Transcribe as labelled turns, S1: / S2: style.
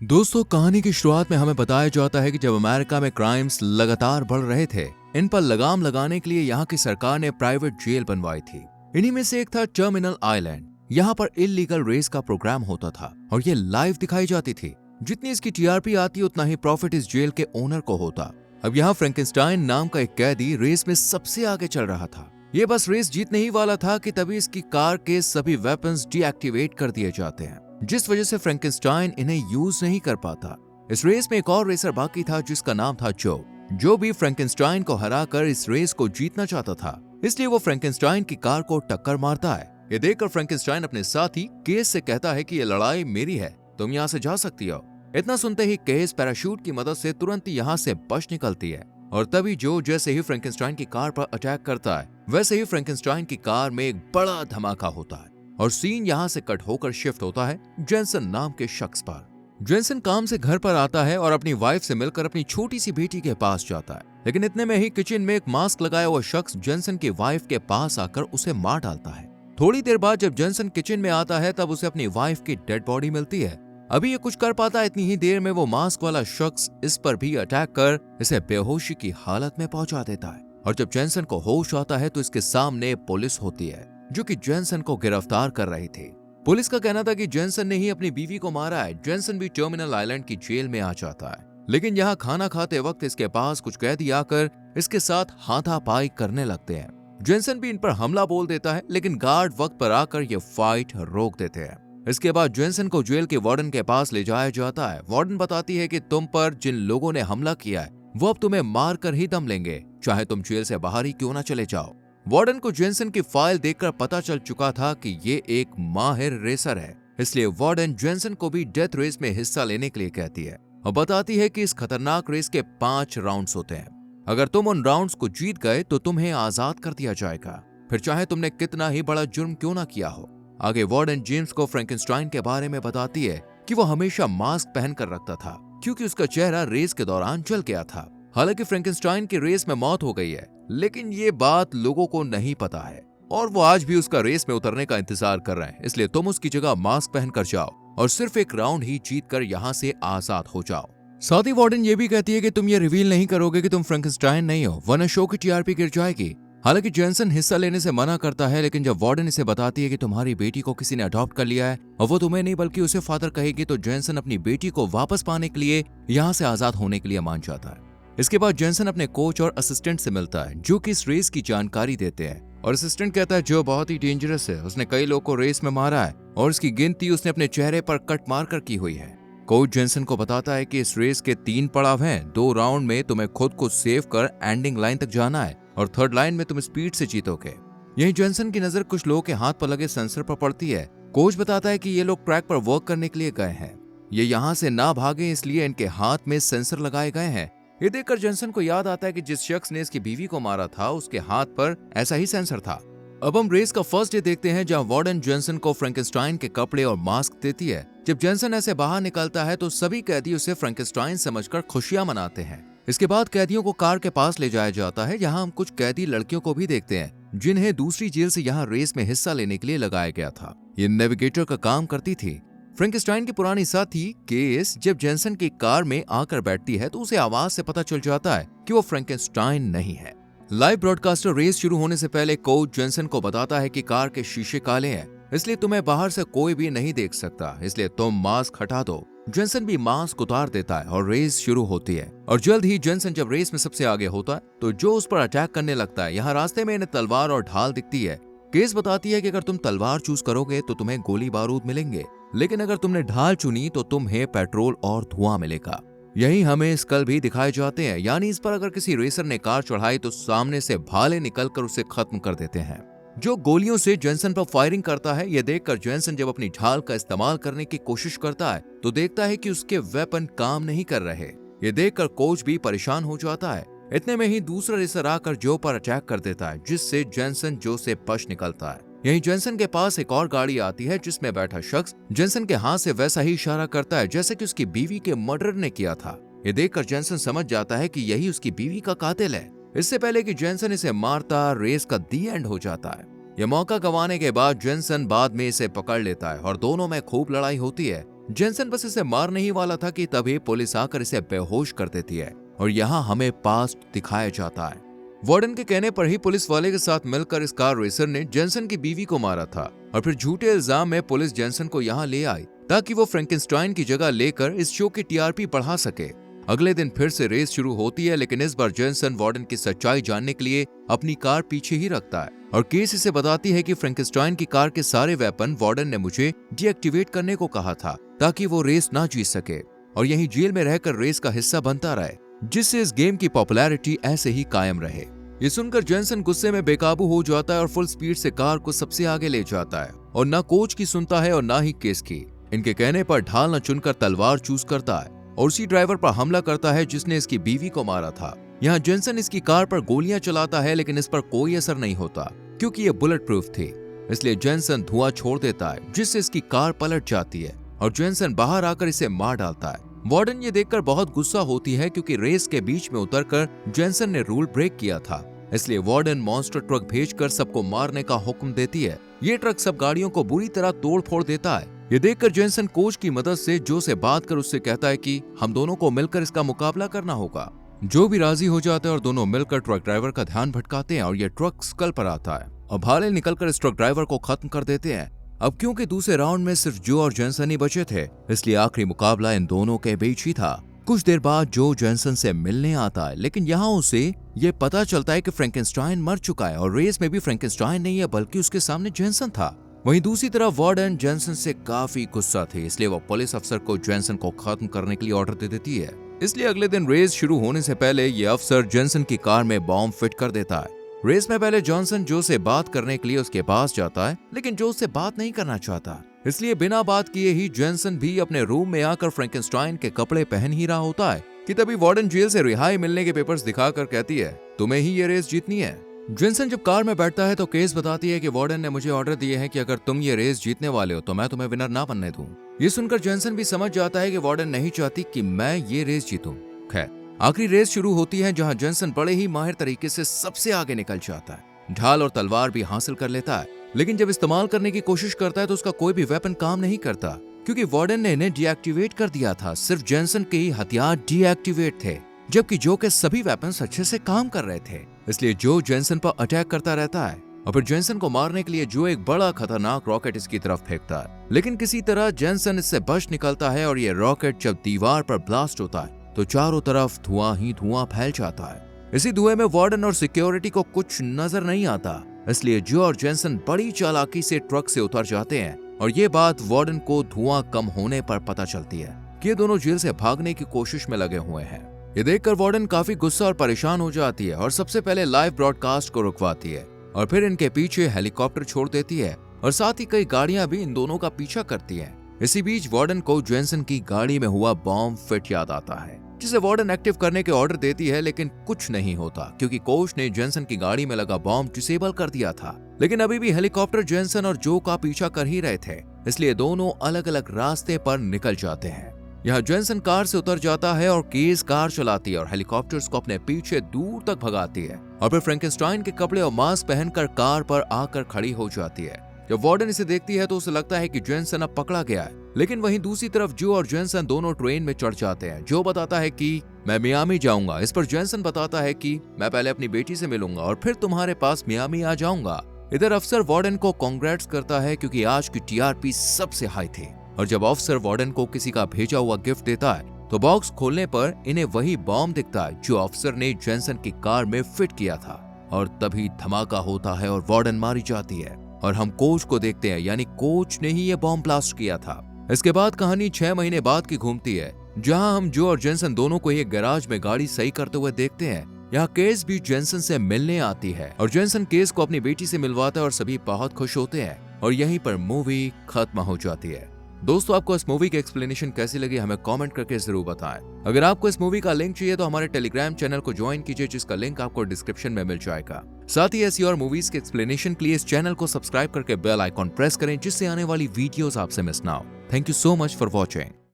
S1: दोस्तों, कहानी की शुरुआत में हमें बताया जाता है कि जब अमेरिका में क्राइम्स लगातार बढ़ रहे थे, इन पर लगाम लगाने के लिए यहाँ की सरकार ने प्राइवेट जेल बनवाई थी। इन्हीं में से एक था टर्मिनल आइलैंड। यहाँ पर इल्लीगल रेस का प्रोग्राम होता था और ये लाइव दिखाई जाती थी। जितनी इसकी टीआरपी आती उतना ही प्रॉफिट इस जेल के ओनर को होता। अब यहाँ फ्रैंकेनस्टाइन नाम का एक कैदी रेस में सबसे आगे चल रहा था। ये बस रेस जीतने ही वाला था कि तभी इसकी कार के सभी वेपन्स डीएक्टिवेट कर दिए जाते हैं, जिस वजह से फ्रैंकेनस्टाइन इन्हें यूज नहीं कर पाता। इस रेस में एक और रेसर बाकी था जिसका नाम था जो भी फ्रैंकेनस्टाइन को हराकर इस रेस को जीतना चाहता था, इसलिए वो फ्रैंकेनस्टाइन की कार को टक्कर मारता है। ये देखकर फ्रैंकेनस्टाइन अपने साथी केस से कहता है कि ये लड़ाई मेरी है, तुम यहाँ से जा सकती हो। इतना सुनते ही केस पैराशूट की मदद से तुरंत यहाँ से बच निकलती है और तभी जो जैसे ही फ्रैंकेनस्टाइन की कार पर अटैक करता है, वैसे ही फ्रैंकेनस्टाइन की कार में एक बड़ा धमाका होता है और सीन यहाँ से कट होकर शिफ्ट होता है जेनसन नाम के शख्स पर। जेनसन काम से घर पर आता है और अपनी वाइफ से मिलकर अपनी छोटी सी बेटी के पास जाता है, लेकिन इतने में ही किचन में एक मास्क लगाया हुआ शख्स जेनसन की वाइफ के पास आकर उसे मार डालता है। थोड़ी देर बाद जब जेनसन किचन में आता है तब उसे अपनी वाइफ की डेड बॉडी मिलती है। अभी ये कुछ कर पाता है, इतनी ही देर में वो मास्क वाला शख्स इस पर भी अटैक कर इसे बेहोशी की हालत में पहुंचा देता है और जब जेनसन को होश आता है तो इसके सामने पुलिस होती है जो कि जेनसन को गिरफ्तार कर रही थी। पुलिस का कहना था कि जेनसन ने ही अपनी बीवी को मारा है। जेनसन भी टर्मिनल आइलैंड की जेल में आ जाता है, लेकिन यहाँ खाना खाते वक्त इसके पास कुछ कैदी आकर इसके साथ हाथापाई करने लगते हैं। जेनसन भी इन पर हमला बोल देता है, लेकिन गार्ड वक्त पर आकर ये फाइट रोक देते हैं। इसके बाद जेनसन को जेल के वार्डन के पास ले जाया जाता है। वार्डन बताती है कि तुम पर जिन लोगों ने हमला किया है वो अब तुम्हें मार कर ही दम लेंगे, चाहे तुम जेल से बाहर ही क्यों ना चले जाओ। वार्डन को जेनसन की फाइल देखकर पता चल चुका था कि ये एक माहिर रेसर है, इसलिए वार्डन जेनसन को भी डेथ रेस में हिस्सा लेने के लिए कहती है और बताती है कि इस खतरनाक रेस के 5 राउंड्स होते हैं। अगर तुम उन राउंड्स को जीत गए तो तुम्हें आजाद कर दिया जाएगा, फिर चाहे तुमने कितना ही बड़ा जुर्म क्यों ना किया हो। आगे वार्डन जेम्स को फ्रैंकेनस्टाइन के बारे में बताती है कि वो हमेशा मास्क पहन कर रखता था क्योंकि उसका चेहरा रेस के दौरान जल गया था। हालांकि फ्रैंकेनस्टाइन की रेस में मौत हो गई है, लेकिन ये बात लोगों को नहीं पता है और वो आज भी उसका रेस में उतरने का इंतजार कर रहे हैं। इसलिए तुम उसकी जगह मास्क पहनकर जाओ और सिर्फ एक राउंड ही जीत कर यहाँ से आजाद हो जाओ। साथ ही वार्डन ये भी कहती है कि तुम ये रिवील नहीं करोगे कि तुम फ्रैंकेनस्टाइन नहीं हो, वरना शो की टीआरपी गिर जाएगी। हालांकि जेनसन हिस्सा लेने से मना करता है, लेकिन जब वार्डन इसे बताती है कि तुम्हारी बेटी को किसी ने अडॉप्ट कर लिया है और वो तुम्हें नहीं बल्कि उसे फादर कहेगी, तो जेनसन अपनी बेटी को वापस पाने के लिए यहाँ से आजाद होने के लिए मान जाता है। इसके बाद जेनसन अपने कोच और असिस्टेंट से मिलता है जो कि इस रेस की जानकारी देते हैं और असिस्टेंट कहता है जो बहुत ही डेंजरस है, उसने कई लोगों को रेस में मारा है और इसकी गिनती उसने अपने चेहरे पर कट मार कर की हुई है। कोच जेनसन को बताता है कि इस रेस के 3 पड़ाव हैं। 2 राउंड में तुम्हें खुद को सेव कर एंडिंग लाइन तक जाना है और 3rd लाइन में तुम स्पीड से जीतोगे। यही जेनसन की नजर कुछ लोगों के हाथ पर लगे सेंसर पर पड़ती है। कोच बताता है कि ये लोग ट्रैक पर वर्क करने के लिए गए हैं, ये यहाँ से ना भागे इसलिए इनके हाथ में सेंसर लगाए गए हैं। ये देखकर जेनसन को याद आता है कि जिस शख्स ने इसकी बीवी को मारा था उसके हाथ पर ऐसा ही सेंसर था। अब हम रेस का फर्स्ट डे देखते हैं जहां वार्डन जेनसन को फ्रैंकेनस्टाइन के कपड़े और मास्क देती है। जब जेनसन ऐसे बाहर निकलता है तो सभी कैदी उसे फ्रैंकेनस्टाइन समझकर खुशियां मनाते हैं। इसके बाद कैदियों को कार के पास ले जाया जाता है। यहाँ हम कुछ कैदी लड़कियों को भी देखते हैं जिन्हें दूसरी जेल से यहाँ रेस में हिस्सा लेने के लिए लगाया गया था। ये नेविगेटर का काम करती थी। फ्रैंकेनस्टाइन की पुरानी साथी केस जब जेनसन की कार में आकर बैठती है तो उसे आवाज से पता चल जाता है कि वो फ्रैंकेनस्टाइन नहीं है। लाइव ब्रॉडकास्टर रेस शुरू होने से पहले कोच जेनसन को बताता है कि कार के शीशे काले हैं, इसलिए तुम्हें बाहर से कोई भी नहीं देख सकता, इसलिए तुम मास्क हटा दो। जेनसन भी मास्क उतार देता है और रेस शुरू होती है और जल्द ही जेनसन जब रेस में सबसे आगे होता है तो जो उस पर अटैक करने लगता है। यहाँ रास्ते में इन्हें तलवार और ढाल दिखती है। केस बताती है कि अगर तुम तलवार चूज करोगे तो तुम्हें गोली बारूद मिलेंगे, लेकिन अगर तुमने ढाल चुनी तो तुम्हें पेट्रोल और धुआं मिलेगा। यही हमें स्कल भी दिखाए जाते हैं, यानी इस पर अगर किसी रेसर ने कार चढ़ाई तो सामने से भाले निकलकर उसे खत्म कर देते हैं। जो गोलियों से जेनसन पर फायरिंग करता है, यह देखकर जेनसन जब अपनी ढाल का इस्तेमाल करने की कोशिश करता है तो देखता है कि उसके वेपन काम नहीं कर रहे। ये देखकर कोच भी परेशान हो जाता है। इतने में ही दूसरा रेसर आकर जो पर अटैक कर देता है, जिससे जेनसन जो से बच निकलता है। यहीं जेनसन के पास एक और गाड़ी आती है जिसमें बैठा शख्स जेनसन के हाथ से वैसा ही इशारा करता है जैसे कि उसकी बीवी के मर्डर ने किया था। ये देखकर जेनसन समझ जाता है कि यही उसकी बीवी का कातिल है। इससे पहले कि जेनसन इसे मारता, रेस का दी एंड हो जाता है। यह मौका गंवाने के बाद जेनसन बाद में इसे पकड़ लेता है और दोनों में खूब लड़ाई होती है। जेनसन बस इसे मारने ही वाला था कि तभी पुलिस आकर इसे बेहोश कर देती है और यहाँ हमें पास्ट दिखाया जाता है। वार्डन के कहने पर ही पुलिस वाले के साथ मिलकर इस कार रेसर ने जेनसन की बीवी को मारा था और फिर झूठे इल्जाम में पुलिस जेनसन को यहाँ ले आई ताकि वो फ्रैंकेनस्टाइन की जगह लेकर इस शो की टीआरपी बढ़ा सके। अगले दिन फिर से रेस शुरू होती है, लेकिन इस बार जेनसन वार्डन की सच्चाई जानने के लिए अपनी कार पीछे ही रखता है और केस इसे बताती है कि फ्रैंकेनस्टाइन की कार के सारे वेपन वार्डन ने मुझे डीएक्टिवेट करने को कहा था ताकि वो रेस ना जीत सके और यहीं जेल में रहकर रेस का हिस्सा बनता रहे, जिससे इस गेम की पॉपुलैरिटी ऐसे ही कायम रहे। ये सुनकर जेनसन गुस्से में बेकाबू हो जाता है और फुल स्पीड से कार को सबसे आगे ले जाता है और ना कोच की सुनता है और ना ही केस की। इनके कहने पर ढाल न चुनकर तलवार चूज करता है और उसी ड्राइवर पर हमला करता है जिसने इसकी बीवी को मारा था। यहाँ जेनसन इसकी कार पर गोलियां चलाता है, लेकिन इस पर कोई असर नहीं होता क्योंकि ये बुलेट प्रूफ थी। इसलिए जेनसन धुआं छोड़ देता है जिससे इसकी कार पलट जाती है और जेनसन बाहर आकर इसे मार डालता है। वार्डन ये देखकर बहुत गुस्सा होती है क्योंकि रेस के बीच में उतरकर जेनसन ने रूल ब्रेक किया था, इसलिए वार्डन मॉन्स्टर ट्रक भेजकर सबको मारने का हुक्म देती है। ये ट्रक सब गाड़ियों को बुरी तरह तोड़ फोड़ देता है। ये देखकर जेनसन कोच की मदद से जो से बात कर उससे कहता है कि हम दोनों को मिलकर इसका मुकाबला करना होगा। जो भी राजी हो जाता है और दोनों मिलकर ट्रक ड्राइवर का ध्यान भटकाते हैं और ये ट्रक स्कल पर आता है और भाले निकलकर इस ट्रक ड्राइवर को खत्म कर देते हैं। अब क्योंकि दूसरे राउंड में सिर्फ जो और जेनसन ही बचे थे, इसलिए आखिरी मुकाबला इन दोनों के बीच ही था। कुछ देर बाद जो जेनसन से मिलने आता है, लेकिन यहाँ उसे ये पता चलता है कि फ्रैंकेनस्टाइन मर चुका है और रेस में भी फ्रैंकेनस्टाइन नहीं है बल्कि उसके सामने जेनसन था। वहीं दूसरी तरफ वार्डन जेनसन से काफी गुस्सा थी, इसलिए वो पुलिस अफसर को जेनसन को खत्म करने के लिए ऑर्डर दे देती है। इसलिए अगले दिन रेस शुरू होने से पहले ये अफसर जेनसन की कार में बॉम्ब फिट कर देता है। रेस में पहले जॉनसन जो से बात करने के लिए उसके पास जाता है, लेकिन जो उससे बात नहीं करना चाहता, इसलिए बिना बात किए ही जेनसन भी अपने रूम में आकर फ्रैंकेनस्टाइन के कपड़े पहन ही रहा होता है कि तभी वार्डन जेल से रिहाई मिलने के पेपर्स दिखाकर कहती है, तुम्हें ही ये रेस जीतनी है। जेनसन जब कार में बैठता है तो केस बताती है कि वार्डन ने मुझे ऑर्डर दिए हैं कि अगर तुम ये रेस जीतने वाले हो तो मैं तुम्हें विनर ना बनने दूं। ये सुनकर जेनसन भी समझ जाता है कि वार्डन नहीं चाहती कि मैं ये रेस जीतूं। खैर, आखिरी रेस शुरू होती है जहां जेनसन बड़े ही माहिर तरीके से सबसे आगे निकल जाता है। ढाल और तलवार भी हासिल कर लेता है, लेकिन जब इस्तेमाल करने की कोशिश करता है तो उसका कोई भी वेपन काम नहीं करता क्योंकि वार्डन ने इन्हें डीएक्टिवेट कर दिया था। सिर्फ जेनसन के ही हथियार डीएक्टिवेट थे, जबकि जो के सभी वेपन्स अच्छे से काम कर रहे थे। इसलिए जो जेनसन पर अटैक करता रहता है और फिर जेनसन को मारने के लिए जो एक बड़ा खतरनाक रॉकेट इसकी तरफ फेंकता है, लेकिन किसी तरह जेनसन इससे बच निकलता है और ये रॉकेट जब दीवार पर ब्लास्ट होता है तो चारों तरफ धुआं ही धुआं फैल जाता है। इसी धुएं में वार्डन और सिक्योरिटी को कुछ नजर नहीं आता, इसलिए जो और जेनसन बड़ी चालाकी से ट्रक से उतर जाते हैं और ये बात वार्डन को धुआं कम होने पर पता चलती है कि ये दोनों जेल से भागने की कोशिश में लगे हुए हैं। ये देखकर वार्डन काफी गुस्सा और परेशान हो जाती है और सबसे पहले लाइव ब्रॉडकास्ट को रुकवाती है और फिर इनके पीछे हेलीकॉप्टर छोड़ देती है और साथ ही कई गाड़ियां भी इन दोनों का पीछा करती हैं। इसी बीच वार्डन को जेनसन की गाड़ी में हुआ बॉम्ब फिट याद आता है, जिसे वार्डन एक्टिव करने के ऑर्डर देती है, लेकिन कुछ नहीं होता क्योंकि कोच ने जेनसन की गाड़ी में लगा बॉम्ब डिसेबल कर दिया था। लेकिन अभी भी हेलीकॉप्टर जेनसन और जो का पीछा कर ही रहे थे, इसलिए दोनों अलग अलग रास्ते पर निकल जाते हैं। यहाँ जेनसन कार से उतर जाता है और केस कार चलाती है और हेलीकॉप्टर्स को अपने पीछे दूर तक भगाती है और फिर फ्रैंकेनस्टाइन के कपड़े और मास्क पहनकर कार पर आकर खड़ी हो जाती है। जब वार्डन इसे देखती है तो उसे लगता है कि जेनसन अब पकड़ा गया है, लेकिन वहीं दूसरी तरफ जो और जेनसन दोनों ट्रेन में चढ़ जाते हैं। जो बताता है कि मैं मियामी जाऊंगा। इस पर जेनसन बताता है कि मैं पहले अपनी बेटी से मिलूंगा और फिर तुम्हारे पास मियामी आ जाऊंगा। इधर अफसर वार्डन को कांग्रेट्स करता है क्योंकि आज की टीआरपी सबसे हाई थी और जब ऑफिसर वार्डन को किसी का भेजा हुआ गिफ्ट देता है तो बॉक्स खोलने पर इन्हें वही बॉम्ब दिखता है जो ऑफिसर ने जेनसन की कार में फिट किया था और तभी धमाका होता है और वार्डन मारी जाती है और हम कोच को देखते हैं, यानी कोच ने ही ये बॉम्ब ब्लास्ट किया था। इसके बाद कहानी 6 महीने बाद की घूमती है जहां हम जो और जेनसन दोनों को एक गैराज में गाड़ी सही करते हुए देखते हैं। यहाँ केस भी जेनसन से मिलने आती है और जेनसन केस को अपनी बेटी से मिलवाता है और सभी बहुत खुश होते हैं और यहीं पर मूवी खत्म हो जाती है। दोस्तों, आपको इस मूवी की एक्सप्लेनेशन कैसी लगी हमें कमेंट करके जरूर बताएं। अगर आपको इस मूवी का लिंक चाहिए तो हमारे टेलीग्राम चैनल को ज्वाइन कीजिए, जिसका लिंक आपको डिस्क्रिप्शन में मिल जाएगा। साथ ही ऐसी और मूवीज के एक्सप्लेनेशन के लिए इस चैनल को सब्सक्राइब करके बेल आइकॉन प्रेस करें, जिससे आने वाली वीडियोस आपसे मिस ना हो। Thank you so much for watching.